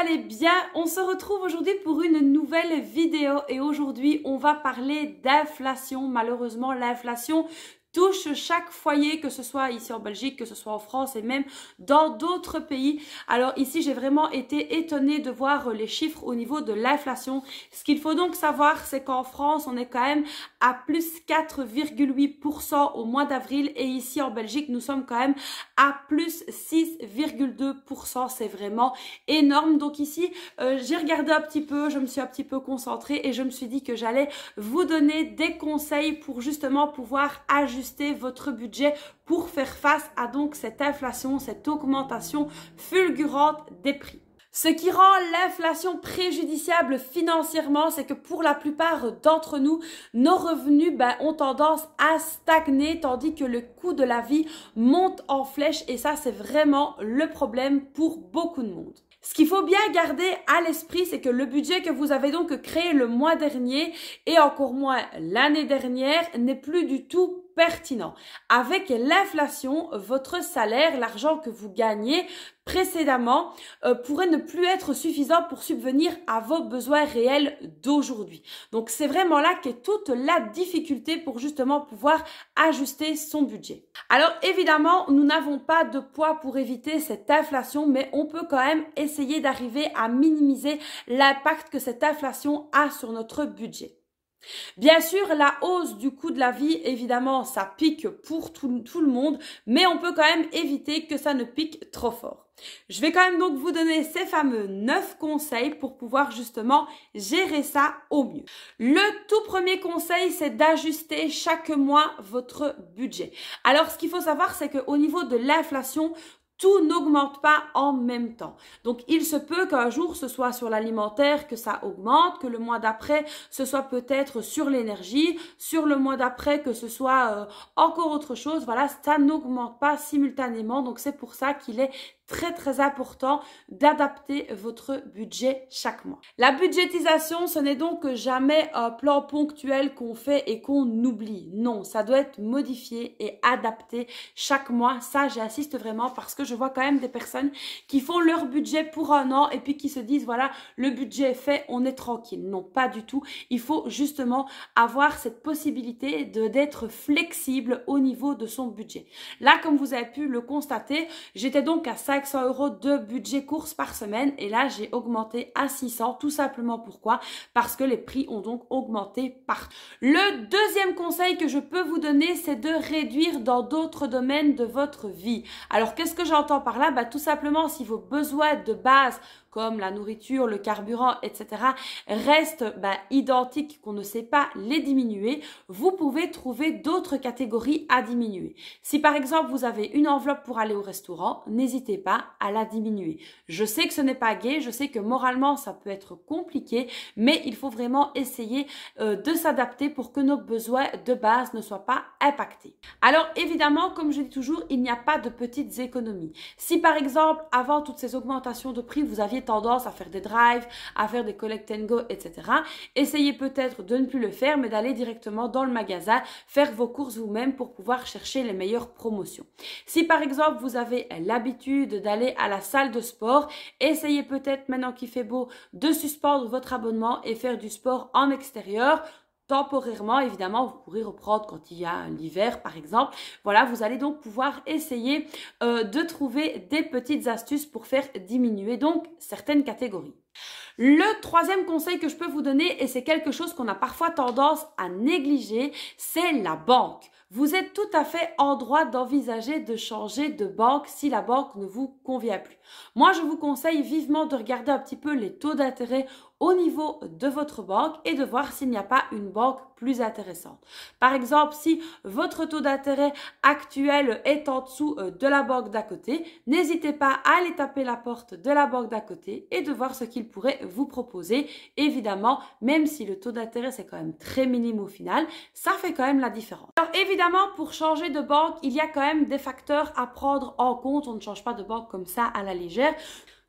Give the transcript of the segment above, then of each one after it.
allez bien? On se retrouve aujourd'hui pour une nouvelle vidéo et aujourd'hui on va parler d'inflation. Malheureusement, l'inflation touche chaque foyer, que ce soit ici en Belgique, que ce soit en France et même dans d'autres pays. Alors ici, j'ai vraiment été étonnée de voir les chiffres au niveau de l'inflation. Ce qu'il faut donc savoir, c'est qu'en France, on est quand même à plus 4,8% au mois d'avril et ici en Belgique, nous sommes quand même à plus 6,2%. C'est vraiment énorme. Donc ici, j'ai regardé un petit peu, je me suis un petit peu concentrée et je me suis dit que j'allais vous donner des conseils pour justement pouvoir ajuster votre budget pour faire face à donc cette inflation, cette augmentation fulgurante des prix. Ce qui rend l'inflation préjudiciable financièrement, c'est que pour la plupart d'entre nous, nos revenus ont tendance à stagner, tandis que le coût de la vie monte en flèche et ça, c'est vraiment le problème pour beaucoup de monde. Ce qu'il faut bien garder à l'esprit, c'est que le budget que vous avez donc créé le mois dernier et encore moins l'année dernière n'est plus du tout pertinent. Avec l'inflation, votre salaire, l'argent que vous gagnez précédemment pourrait ne plus être suffisant pour subvenir à vos besoins réels d'aujourd'hui. Donc c'est vraiment là qu'est toute la difficulté pour justement pouvoir ajuster son budget. Alors évidemment, nous n'avons pas de poids pour éviter cette inflation, mais on peut quand même essayer d'arriver à minimiser l'impact que cette inflation a sur notre budget. Bien sûr, la hausse du coût de la vie, évidemment, ça pique pour tout le monde, mais on peut quand même éviter que ça ne pique trop fort. Je vais quand même donc vous donner ces fameux 9 conseils pour pouvoir justement gérer ça au mieux. Le tout premier conseil, c'est d'ajuster chaque mois votre budget. Alors, ce qu'il faut savoir, c'est qu'au niveau de l'inflation, tout n'augmente pas en même temps. Donc, il se peut qu'un jour, ce soit sur l'alimentaire que ça augmente, que le mois d'après, ce soit peut-être sur l'énergie, sur le mois d'après, que ce soit encore autre chose. Voilà, ça n'augmente pas simultanément. Donc, c'est pour ça qu'il est très important d'adapter votre budget chaque mois. La budgétisation, ce n'est donc jamais un plan ponctuel qu'on fait et qu'on oublie. Non, ça doit être modifié et adapté chaque mois. Ça, j'insiste vraiment parce que je vois quand même des personnes qui font leur budget pour un an et puis qui se disent, voilà, le budget est fait, on est tranquille. Non, pas du tout. Il faut justement avoir cette possibilité d'être flexible au niveau de son budget. Là, comme vous avez pu le constater, j'étais donc à 500 € de budget courses par semaine et là j'ai augmenté à 600. Tout simplement pourquoi? Parce que les prix ont donc augmenté partout. Le deuxième conseil que je peux vous donner, c'est de réduire dans d'autres domaines de votre vie. Alors qu'est-ce que j'entends par là? Tout simplement, si vos besoins de base comme la nourriture, le carburant, etc. restent identiques, qu'on ne sait pas les diminuer, vous pouvez trouver d'autres catégories à diminuer. Si par exemple vous avez une enveloppe pour aller au restaurant, n'hésitez pas à la diminuer. Je sais que ce n'est pas gai, je sais que moralement ça peut être compliqué, mais il faut vraiment essayer de s'adapter pour que nos besoins de base ne soient pas impactés. Alors évidemment, comme je dis toujours, il n'y a pas de petites économies. Si par exemple, avant toutes ces augmentations de prix, vous aviez tendance à faire des drives, à faire des collect and go, etc. Essayez peut-être de ne plus le faire, mais d'aller directement dans le magasin, faire vos courses vous-même pour pouvoir chercher les meilleures promotions. Si par exemple, vous avez l'habitude d'aller à la salle de sport, essayez peut-être, maintenant qu'il fait beau, de suspendre votre abonnement et faire du sport en extérieur. Temporairement, évidemment, vous pourrez reprendre quand il y a l'hiver, par exemple. Voilà, vous allez donc pouvoir essayer de trouver des petites astuces pour faire diminuer donc certaines catégories. Le troisième conseil que je peux vous donner, et c'est quelque chose qu'on a parfois tendance à négliger, c'est la banque. Vous êtes tout à fait en droit d'envisager de changer de banque si la banque ne vous convient plus. Moi, je vous conseille vivement de regarder un petit peu les taux d'intérêt au niveau de votre banque et de voir s'il n'y a pas une banque plus intéressante. Par exemple, si votre taux d'intérêt actuel est en dessous de la banque d'à côté, n'hésitez pas à aller taper la porte de la banque d'à côté et de voir ce qu'ils pourraient vous proposer. Évidemment, même si le taux d'intérêt c'est quand même très minime au final, ça fait quand même la différence. Alors évidemment, pour changer de banque, il y a quand même des facteurs à prendre en compte. On ne change pas de banque comme ça à la légère.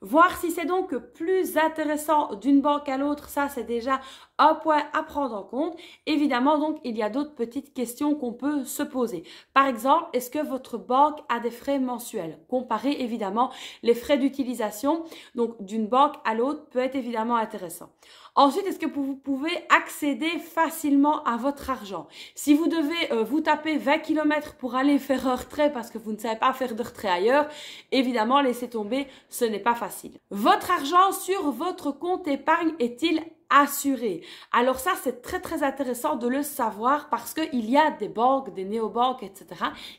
Voir si c'est donc plus intéressant d'une banque à l'autre, ça c'est déjà Un point à prendre en compte. Évidemment, donc, il y a d'autres petites questions qu'on peut se poser. Par exemple, est-ce que votre banque a des frais mensuels? Comparer évidemment les frais d'utilisation donc d'une banque à l'autre peut être évidemment intéressant. Ensuite, est-ce que vous pouvez accéder facilement à votre argent? Si vous devez vous taper 20 km pour aller faire un retrait parce que vous ne savez pas faire de retrait ailleurs, évidemment, laissez tomber, ce n'est pas facile. Votre argent sur votre compte épargne est-il assuré? Alors ça, c'est très intéressant de le savoir parce qu'il y a des banques, des néobanques, etc.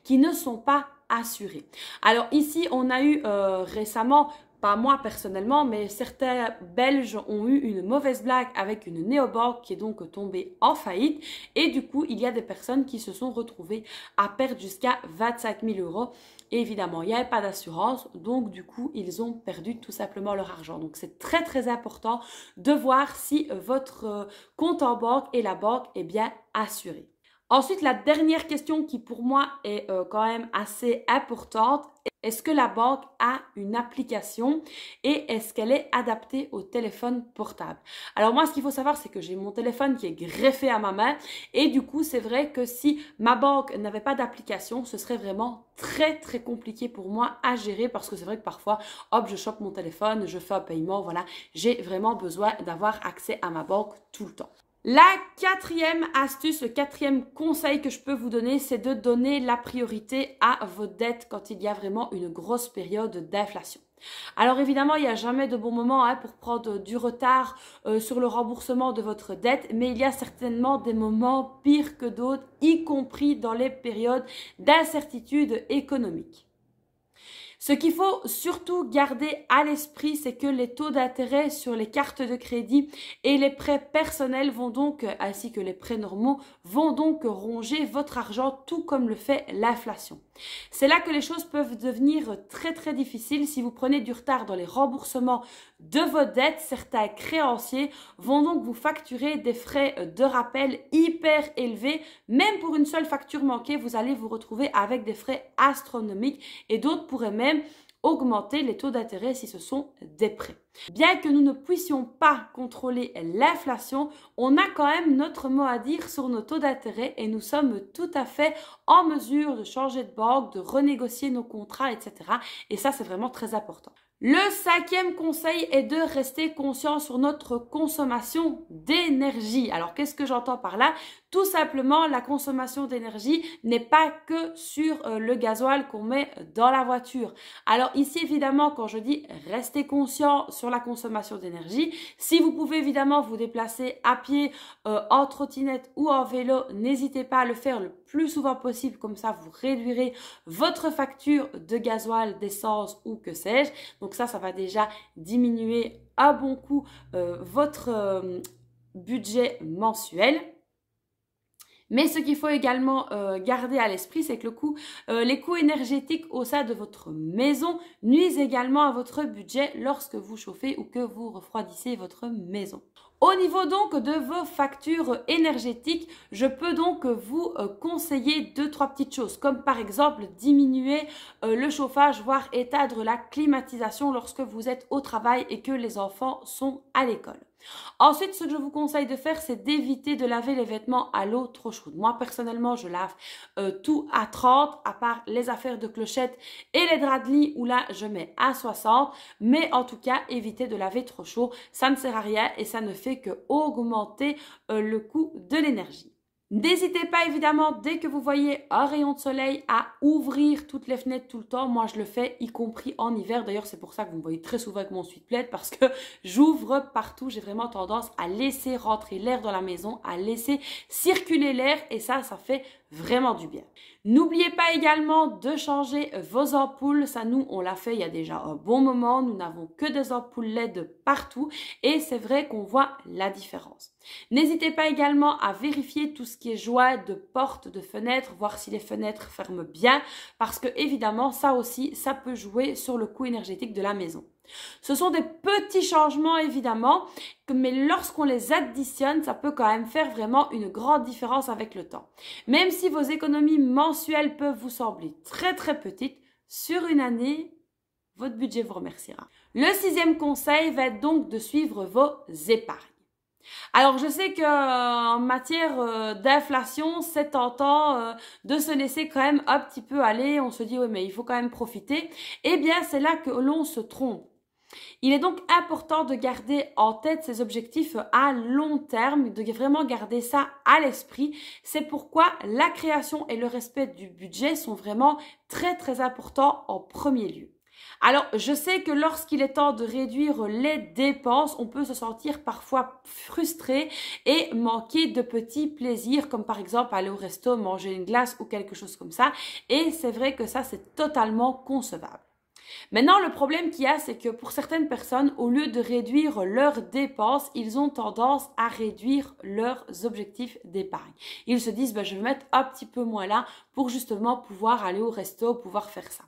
qui ne sont pas assurées. Alors ici, on a eu récemment, pas moi personnellement, mais certains Belges ont eu une mauvaise blague avec une néobanque qui est donc tombée en faillite. Et du coup, il y a des personnes qui se sont retrouvées à perdre jusqu'à 25 000 €. Et évidemment, il n'y avait pas d'assurance. Donc, du coup, ils ont perdu tout simplement leur argent. Donc, c'est très important de voir si votre compte en banque et la banque est bien assurée. Ensuite, la dernière question qui pour moi est quand même assez importante. Est-ce que la banque a une application et est-ce qu'elle est adaptée au téléphone portable? Alors moi, ce qu'il faut savoir, c'est que j'ai mon téléphone qui est greffé à ma main et du coup, c'est vrai que si ma banque n'avait pas d'application, ce serait vraiment très compliqué pour moi à gérer parce que c'est vrai que parfois, hop, je chope mon téléphone, je fais un paiement, voilà, j'ai vraiment besoin d'avoir accès à ma banque tout le temps. La quatrième astuce, le quatrième conseil que je peux vous donner, c'est de donner la priorité à vos dettes quand il y a vraiment une grosse période d'inflation. Alors évidemment, il n'y a jamais de bon moment pour prendre du retard sur le remboursement de votre dette, mais il y a certainement des moments pires que d'autres, y compris dans les périodes d'incertitude économique. Ce qu'il faut surtout garder à l'esprit, c'est que les taux d'intérêt sur les cartes de crédit et les prêts personnels vont donc, ainsi que les prêts normaux, vont donc ronger votre argent tout comme le fait l'inflation. C'est là que les choses peuvent devenir très difficiles si vous prenez du retard dans les remboursements de vos dettes. Certains créanciers vont donc vous facturer des frais de rappel hyper élevés. Même pour une seule facture manquée, vous allez vous retrouver avec des frais astronomiques et d'autres pourraient même augmenter les taux d'intérêt si ce sont des prêts. Bien que nous ne puissions pas contrôler l'inflation, on a quand même notre mot à dire sur nos taux d'intérêt et nous sommes tout à fait en mesure de changer de banque, de renégocier nos contrats, etc. Et ça, c'est vraiment très important. Le cinquième conseil est de rester conscient sur notre consommation d'énergie. Alors, qu'est-ce que j'entends par là? Tout simplement, la consommation d'énergie n'est pas que sur le gasoil qu'on met dans la voiture. Alors ici, évidemment, quand je dis rester conscient sur la consommation d'énergie, si vous pouvez évidemment vous déplacer à pied, en trottinette ou en vélo, n'hésitez pas à le faire le plus souvent possible. Comme ça, vous réduirez votre facture de gasoil, d'essence ou que sais-je. Donc ça va déjà diminuer à bon coup votre budget mensuel. Mais ce qu'il faut également garder à l'esprit, c'est que les coûts énergétiques au sein de votre maison nuisent également à votre budget lorsque vous chauffez ou que vous refroidissez votre maison. Au niveau donc de vos factures énergétiques, je peux donc vous conseiller 2-3 petites choses, comme par exemple diminuer le chauffage, voire éteindre la climatisation lorsque vous êtes au travail et que les enfants sont à l'école. Ensuite, ce que je vous conseille de faire, c'est d'éviter de laver les vêtements à l'eau trop chaude. Moi, personnellement, je lave tout à 30, à part les affaires de clochette et les draps de lit où là, je mets à 60. Mais en tout cas, évitez de laver trop chaud. Ça ne sert à rien et ça ne fait que augmenter le coût de l'énergie. N'hésitez pas évidemment, dès que vous voyez un rayon de soleil, à ouvrir toutes les fenêtres tout le temps. Moi, je le fais, y compris en hiver. D'ailleurs, c'est pour ça que vous me voyez très souvent avec mon sweat-plaid parce que j'ouvre partout. J'ai vraiment tendance à laisser rentrer l'air dans la maison, à laisser circuler l'air et ça fait vraiment du bien. N'oubliez pas également de changer vos ampoules. Ça, nous, on l'a fait il y a déjà un bon moment. Nous n'avons que des ampoules LED partout et c'est vrai qu'on voit la différence. N'hésitez pas également à vérifier tout ce qui est joint de portes, de fenêtres, voir si les fenêtres ferment bien parce que évidemment, ça aussi, ça peut jouer sur le coût énergétique de la maison. Ce sont des petits changements évidemment, mais lorsqu'on les additionne, ça peut quand même faire vraiment une grande différence avec le temps. Même si vos économies mensuelles peuvent vous sembler très petites, sur une année, votre budget vous remerciera. Le sixième conseil va être donc de suivre vos épargnes. Alors, je sais qu'en matière d'inflation, c'est tentant de se laisser quand même un petit peu aller. On se dit, oui, mais il faut quand même profiter. Eh bien, c'est là que l'on se trompe. Il est donc important de garder en tête ces objectifs à long terme, de vraiment garder ça à l'esprit. C'est pourquoi la création et le respect du budget sont vraiment très, très importants en premier lieu. Alors, je sais que lorsqu'il est temps de réduire les dépenses, on peut se sentir parfois frustré et manquer de petits plaisirs, comme par exemple aller au resto, manger une glace ou quelque chose comme ça. Et c'est vrai que ça, c'est totalement concevable. Maintenant, le problème qu'il y a, c'est que pour certaines personnes, au lieu de réduire leurs dépenses, ils ont tendance à réduire leurs objectifs d'épargne. Ils se disent, je vais mettre un petit peu moins là pour justement pouvoir aller au resto, pouvoir faire ça.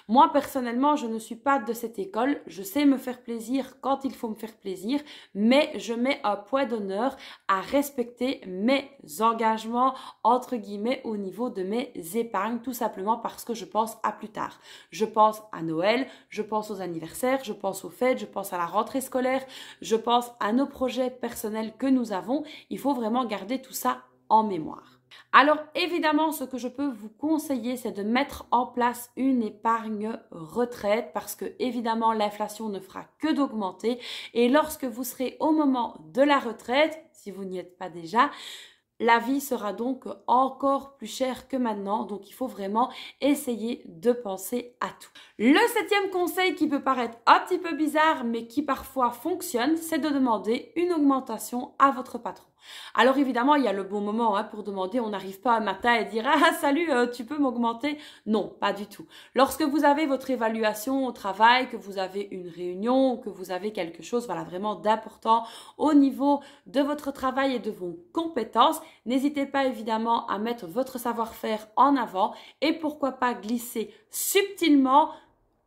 Moi, personnellement, je ne suis pas de cette école. Je sais me faire plaisir quand il faut me faire plaisir, mais je mets un point d'honneur à respecter mes engagements, entre guillemets, au niveau de mes épargnes, tout simplement parce que je pense à plus tard. Je pense à Noël, je pense aux anniversaires, je pense aux fêtes, je pense à la rentrée scolaire, je pense à nos projets personnels que nous avons. Il faut vraiment garder tout ça en mémoire. Alors évidemment, ce que je peux vous conseiller, c'est de mettre en place une épargne retraite parce que évidemment, l'inflation ne fera que d'augmenter et lorsque vous serez au moment de la retraite, si vous n'y êtes pas déjà, la vie sera donc encore plus chère que maintenant, donc il faut vraiment essayer de penser à tout. Le 7e conseil qui peut paraître un petit peu bizarre, mais qui parfois fonctionne, c'est de demander une augmentation à votre patron. Alors évidemment, il y a le bon moment pour demander, on n'arrive pas un matin et dire « Ah salut, tu peux m'augmenter ?» Non, pas du tout. Lorsque vous avez votre évaluation au travail, que vous avez une réunion, que vous avez quelque chose vraiment d'important au niveau de votre travail et de vos compétences, n'hésitez pas évidemment à mettre votre savoir-faire en avant et pourquoi pas glisser subtilement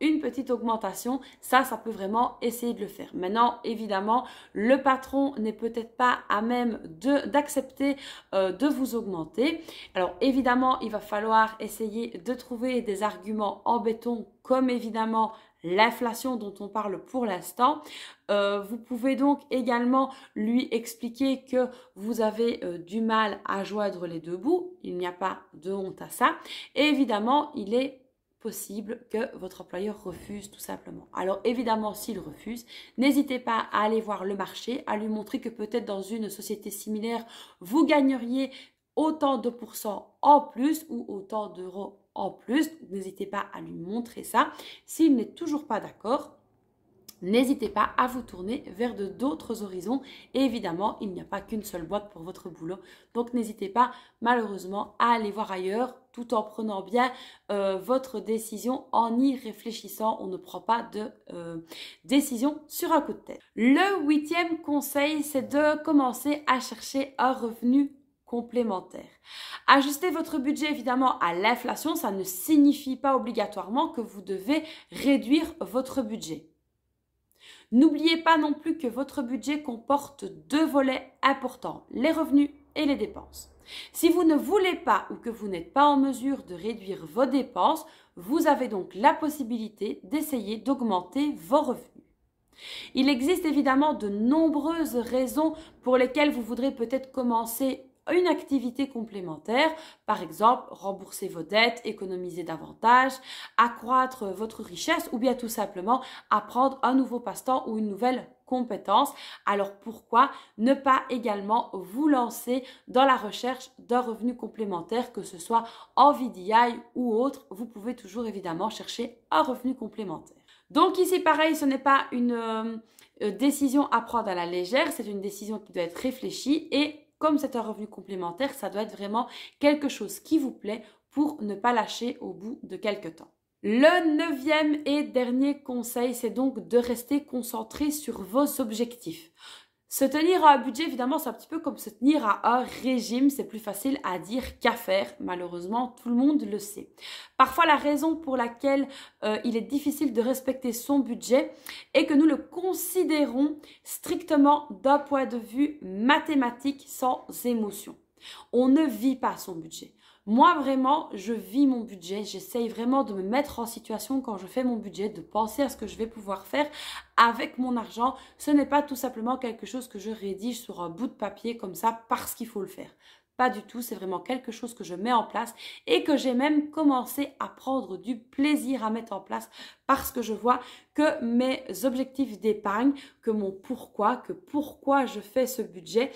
une petite augmentation, ça peut vraiment essayer de le faire. Maintenant, évidemment, le patron n'est peut-être pas à même d'accepter de vous augmenter. Alors, évidemment, il va falloir essayer de trouver des arguments en béton, comme évidemment l'inflation dont on parle pour l'instant. Vous pouvez donc également lui expliquer que vous avez du mal à joindre les deux bouts. Il n'y a pas de honte à ça. Et évidemment, il est possible que votre employeur refuse tout simplement. Alors évidemment, s'il refuse, n'hésitez pas à aller voir le marché, à lui montrer que peut-être dans une société similaire, vous gagneriez autant de pourcents en plus ou autant d'euros en plus. N'hésitez pas à lui montrer ça. S'il n'est toujours pas d'accord, n'hésitez pas à vous tourner vers d'autres horizons. Et évidemment, il n'y a pas qu'une seule boîte pour votre boulot. Donc, n'hésitez pas, malheureusement, à aller voir ailleurs tout en prenant bien votre décision, en y réfléchissant. On ne prend pas de décision sur un coup de tête. Le 8e conseil, c'est de commencer à chercher un revenu complémentaire. Ajuster votre budget évidemment à l'inflation, ça ne signifie pas obligatoirement que vous devez réduire votre budget. N'oubliez pas non plus que votre budget comporte 2 volets importants, les revenus et les dépenses. Si vous ne voulez pas ou que vous n'êtes pas en mesure de réduire vos dépenses, vous avez donc la possibilité d'essayer d'augmenter vos revenus. Il existe évidemment de nombreuses raisons pour lesquelles vous voudrez peut-être commencer une activité complémentaire, par exemple rembourser vos dettes, économiser davantage, accroître votre richesse ou bien tout simplement apprendre un nouveau passe-temps ou une nouvelle compétence. Alors pourquoi ne pas également vous lancer dans la recherche d'un revenu complémentaire, que ce soit en VDI ou autre, vous pouvez toujours évidemment chercher un revenu complémentaire. Donc ici pareil, ce n'est pas une décision à prendre à la légère, c'est une décision qui doit être réfléchie et comme c'est un revenu complémentaire, ça doit être vraiment quelque chose qui vous plaît pour ne pas lâcher au bout de quelques temps. Le 9e et dernier conseil, c'est donc de rester concentré sur vos objectifs. Se tenir à un budget, évidemment, c'est un petit peu comme se tenir à un régime. C'est plus facile à dire qu'à faire. Malheureusement, tout le monde le sait. Parfois, la raison pour laquelle il est difficile de respecter son budget est que nous le considérons strictement d'un point de vue mathématique sans émotion. On ne vit pas son budget. Moi, vraiment, je vis mon budget. J'essaye vraiment de me mettre en situation quand je fais mon budget, de penser à ce que je vais pouvoir faire avec mon argent. Ce n'est pas tout simplement quelque chose que je rédige sur un bout de papier comme ça parce qu'il faut le faire. Pas du tout, c'est vraiment quelque chose que je mets en place et que j'ai même commencé à prendre du plaisir à mettre en place parce que je vois que mes objectifs d'épargne, que pourquoi je fais ce budget,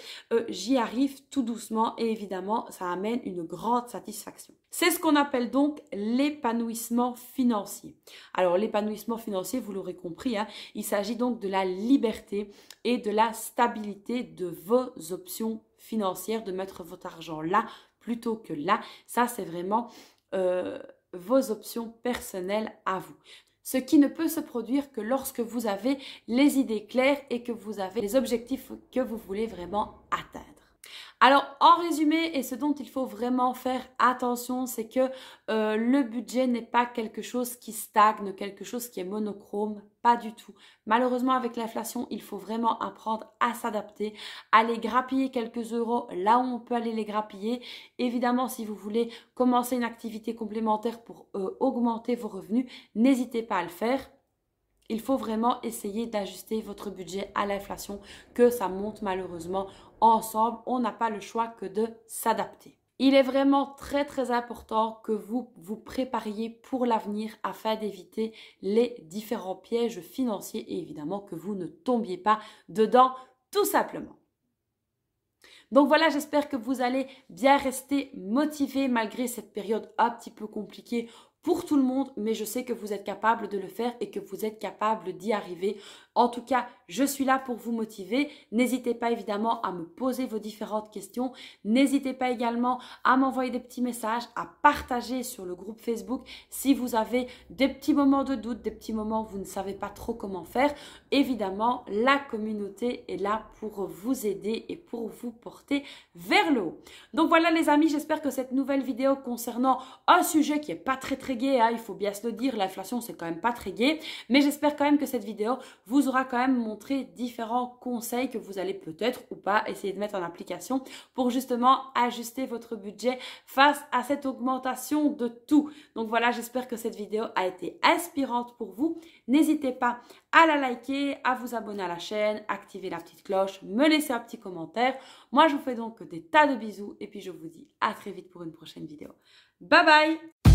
j'y arrive tout doucement et évidemment, ça amène une grande satisfaction. C'est ce qu'on appelle donc l'épanouissement financier. Alors, l'épanouissement financier, vous l'aurez compris, hein, il s'agit donc de la liberté et de la stabilité de vos options financières, de mettre votre argent là plutôt que là. Ça, c'est vraiment vos options personnelles à vous. Ce qui ne peut se produire que lorsque vous avez les idées claires et que vous avez les objectifs que vous voulez vraiment atteindre. Alors, en résumé, et ce dont il faut vraiment faire attention, c'est que le budget n'est pas quelque chose qui stagne, quelque chose qui est monochrome, pas du tout. Malheureusement, avec l'inflation, il faut vraiment apprendre à s'adapter, aller grappiller quelques euros là où on peut aller les grappiller. Évidemment, si vous voulez commencer une activité complémentaire pour augmenter vos revenus, n'hésitez pas à le faire. Il faut vraiment essayer d'ajuster votre budget à l'inflation, que ça monte malheureusement ensemble. On n'a pas le choix que de s'adapter. Il est vraiment très très important que vous vous prépariez pour l'avenir afin d'éviter les différents pièges financiers et évidemment que vous ne tombiez pas dedans tout simplement. Donc voilà, j'espère que vous allez bien rester motivé malgré cette période un petit peu compliquée pour tout le monde, mais je sais que vous êtes capable de le faire et que vous êtes capable d'y arriver. En tout cas, je suis là pour vous motiver. N'hésitez pas évidemment à me poser vos différentes questions. N'hésitez pas également à m'envoyer des petits messages, à partager sur le groupe Facebook si vous avez des petits moments de doute, des petits moments où vous ne savez pas trop comment faire. Évidemment, la communauté est là pour vous aider et pour vous porter vers le haut. Donc voilà les amis, j'espère que cette nouvelle vidéo concernant un sujet qui n'est pas très gai, hein, il faut bien se le dire, l'inflation c'est quand même pas très gai, mais j'espère quand même que cette vidéo vous aura quand même montré différents conseils que vous allez peut-être ou pas essayer de mettre en application pour justement ajuster votre budget face à cette augmentation de tout. Donc voilà, j'espère que cette vidéo a été inspirante pour vous. N'hésitez pas à la liker, à vous abonner à la chaîne, activer la petite cloche, me laisser un petit commentaire. Moi je vous fais donc des tas de bisous et puis je vous dis à très vite pour une prochaine vidéo. Bye bye!